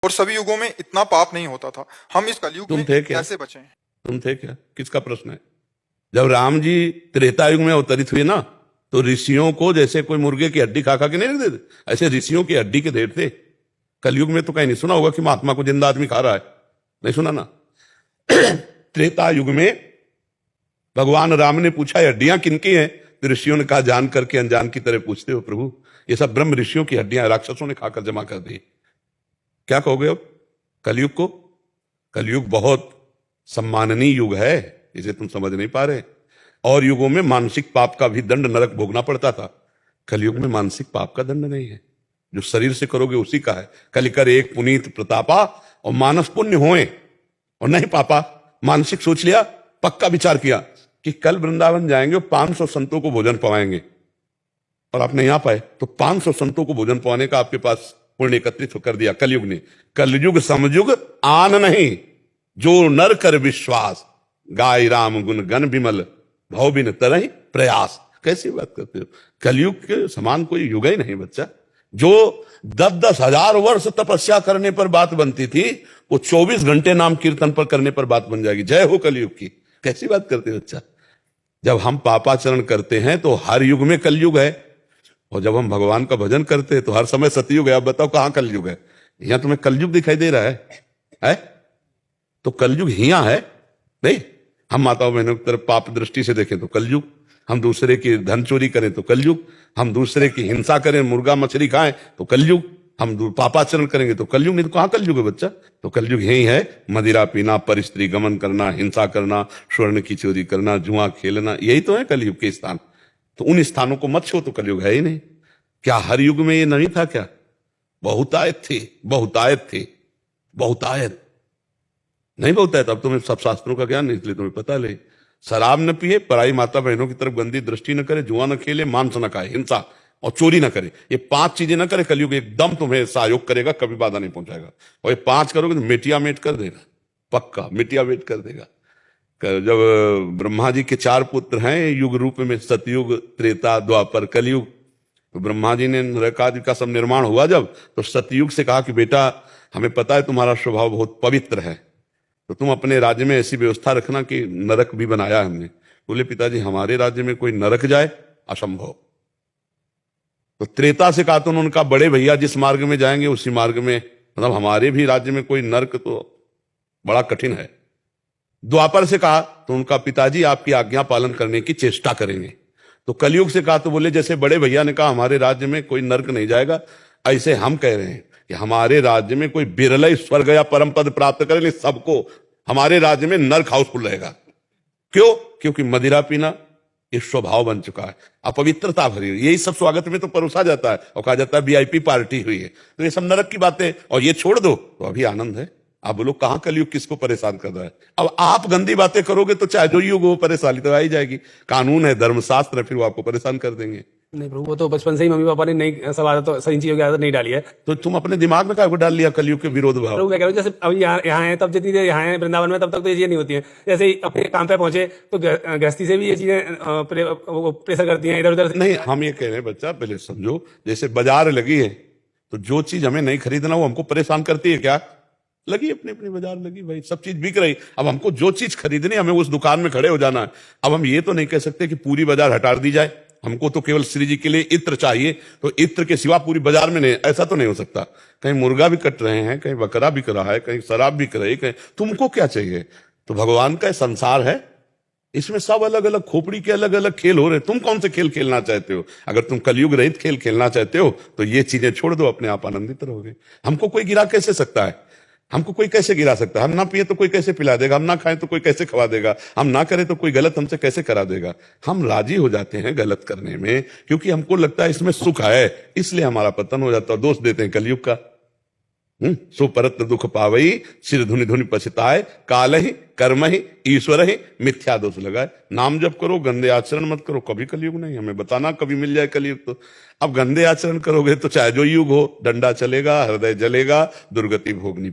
और सभी युगों में इतना पाप नहीं होता था। हम इस कलयुग में कैसे बचें? तुम थे क्या? किसका प्रश्न है? जब राम जी त्रेता युग में अवतरित हुए ना, तो ऋषियों को जैसे कोई मुर्गे की हड्डी खा खा के नहीं रख देते, ऐसे ऋषियों की हड्डी के ढेर थे। कलयुग में तो कहीं नहीं सुना होगा कि महात्मा को जिंदा आदमी खा रहा है, नहीं सुना ना। त्रेता युग में भगवान राम ने पूछा हड्डियां किनकी हैं, तो ऋषियों ने कहा जान करके अनजान की तरह पूछते हो प्रभु, ये सब ब्रह्म ऋषियों की हड्डियां राक्षसों ने खाकर जमा कर दी। क्या कहोगे अब कलयुग को? कलयुग बहुत सम्माननीय युग है, इसे तुम समझ नहीं पा रहे। और युगों में मानसिक पाप का भी दंड नरक भोगना पड़ता था। कलयुग में मानसिक पाप का दंड नहीं है, जो शरीर से करोगे उसी का है। कलिकर एक पुनीत प्रतापा, और मानस पुण्य होए और नहीं पापा। मानसिक सोच लिया, पक्का विचार किया कि कल वृंदावन जाएंगे और 500 संतों को भोजन पवाएंगे, और आप नहीं आ पाए, तो 500 संतों को भोजन पवाने का आपके पास पुण्य एकत्रित कर दिया कलयुग ने। कलयुग समयुग आन नहीं, जो नर कर विश्वास, गाय राम गुण गण विमल, भव बिन तरहि प्रयास। कैसी बात करते हो? कलयुग के समान कोई युग ही नहीं बच्चा। जो 10-10 हजार वर्ष तपस्या करने पर बात बनती थी, वो 24 घंटे नाम कीर्तन पर करने पर बात बन जाएगी। जय हो कलयुग की। कैसी बात करते हो बच्चा? जब हम पापाचरण करते हैं तो हर युग में कलयुग है, और जब हम भगवान का भजन करते हैं तो हर समय सतयुग है। अब बताओ कहां कलयुग है? यहां तुम्हें कलयुग दिखाई दे रहा है? तो कलयुग हियां है नहीं। हम माताओं बहनों की तरफ पाप दृष्टि से देखें तो कलयुग, हम दूसरे की धन चोरी करें तो कलयुग, हम दूसरे की हिंसा करें, मुर्गा मछली खाएं तो कलयुग, हम पापाचरण करेंगे तो कलयुग। नहीं तो कहां कलयुग है बच्चा? तो कलयुग यही है, मदिरा पीना, परिस्त्री गमन करना, हिंसा करना, स्वर्ण की चोरी करना, जुआ खेलना, यही तो है कलयुग के स्थान। तो उन स्थानों को मत छो, तो कलयुग है ही नहीं। क्या हर युग में ये नहीं था क्या? बहुतायत थे, बहुतायत थे, बहुतायत नहीं बहुतायत। अब तुम्हें सब शास्त्रों का ज्ञान नहीं, इसलिए तुम्हें पता ले। शराब न पिए, पराई माता बहनों की तरफ गंदी दृष्टि न करे, जुआ न खेले, मांस न खाए, हिंसा और चोरी न करे। ये 5 चीजें न करे, कलयुग एकदम तुम्हें सहयोग करेगा, कभी बाधा नहीं पहुंचाएगा। और ये 5 करोगे तो मिटिया मेट कर देगा, पक्का मिटिया मेट कर देगा। जब ब्रह्मा जी के 4 पुत्र हैं युग रूप में, सतयुग, त्रेता, द्वापर, कलयुग, तो ब्रह्मा जी ने नरक आदि का सब निर्माण हुआ जब, तो सतयुग से कहा कि बेटा हमें पता है तुम्हारा स्वभाव बहुत पवित्र है, तो तुम अपने राज्य में ऐसी व्यवस्था रखना कि नरक भी बनाया है हमने। बोले पिताजी हमारे राज्य में कोई नरक जाए, असंभव। तो त्रेता से कहा तो उन्होंने कहा बड़े भैया जिस मार्ग में जाएंगे उसी मार्ग में, मतलब हमारे भी राज्य में कोई नरक तो बड़ा कठिन है। द्वापर से कहा तो उनका पिताजी आपकी आज्ञा पालन करने की चेष्टा करेंगे। तो कलयुग से कहा तो बोले जैसे बड़े भैया ने कहा हमारे राज्य में कोई नरक नहीं जाएगा, ऐसे हम कह रहे हैं कि हमारे राज्य में कोई बिरला स्वर्ग या परम पद प्राप्त करे, सबको हमारे राज्य में नरक हाउसफुल रहेगा। क्यों? क्योंकि मदिरा पीना ये स्वभाव बन चुका है, अपवित्रता भरी हुई। यही सब स्वागत में तो परोसा जाता है और कहा जाता है वीआईपी पार्टी हुई है। तो ये सब नरक की बातें, और ये छोड़ दो तो अभी आनंद है। आप बोलो कहां कलयुग किसको परेशान कर रहा है? अब आप गंदी बातें करोगे तो चाहे जो युग हो परेशानी तो आ ही जाएगी। कानून है, धर्मशास्त्र है, फिर वो आपको परेशान कर देंगे। नहीं प्रभु, वो तो बचपन से ही मम्मी पापा ने नहीं सब आदत, तो सही चीजों की आदत नहीं डाली है। तो तुम अपने दिमाग में क्या डाल लिया कलयुग के विरोध भाव? प्रभु क्या कह रहे हो, जैसे अभी यहाँ है तब जितनी देर यहाँ है वृंदावन में तब तक तो ये चीजें नहीं होती हैं। जैसे ही अपने काम पे पहुंचे तो गृहस्थी से भी ये चीजें प्रेशर करती हैं इधर उधर। नहीं, हम ये कह रहे हैं बच्चा पहले समझो, जैसे बाजार लगी है तो जो चीज हमें नहीं खरीदना वो हमको परेशान करती है क्या? लगी अपनी अपनी बाजार लगी भाई, सब चीज बिक रही। अब हमको जो चीज खरीदनी हमें उस दुकान में खड़े हो जाना है। अब हम ये तो नहीं कह सकते कि पूरी बाजार हटा दी जाए, हमको तो केवल श्री जी के लिए इत्र चाहिए, तो इत्र के सिवा पूरी बाजार में नहीं, ऐसा तो नहीं हो सकता। कहीं मुर्गा भी कट रहे हैं, कहीं बकरा बिक रहा है, कहीं शराब बिक रही, कहीं तुमको क्या चाहिए? तो भगवान का संसार है, इसमें सब अलग अलग खोपड़ी के अलग अलग खेल हो रहे। तुम कौन से खेल खेलना चाहते हो? अगर तुम कलयुग रहित खेल खेलना चाहते हो तो ये चीजें छोड़ दो, अपने आप आनंदित रहोगे। हमको कोई गिरा कैसे सकता है? हमको कोई कैसे गिरा सकता है? हम ना पिए तो कोई कैसे पिला देगा, हम ना खाएं तो कोई कैसे खवा देगा, हम ना करें तो कोई गलत हमसे कैसे करा देगा? हम राजी हो जाते हैं गलत करने में, क्योंकि हमको लगता है इसमें सुख है, इसलिए हमारा पतन हो जाता है। दोष देते हैं कलयुग का। सो परत दुख पावई, सिर धुनि धुनि पछताए, काल ही कर्म ही ईश्वर ही मिथ्या दोष लगाए। नाम जप करो, गंदे आचरण मत करो, कभी कलयुग नहीं। हमें बताना कभी मिल जाए कलयुग तो। अब गंदे आचरण करोगे तो चाहे जो युग हो, डंडा चलेगा, हृदय जलेगा, दुर्गति भोगनी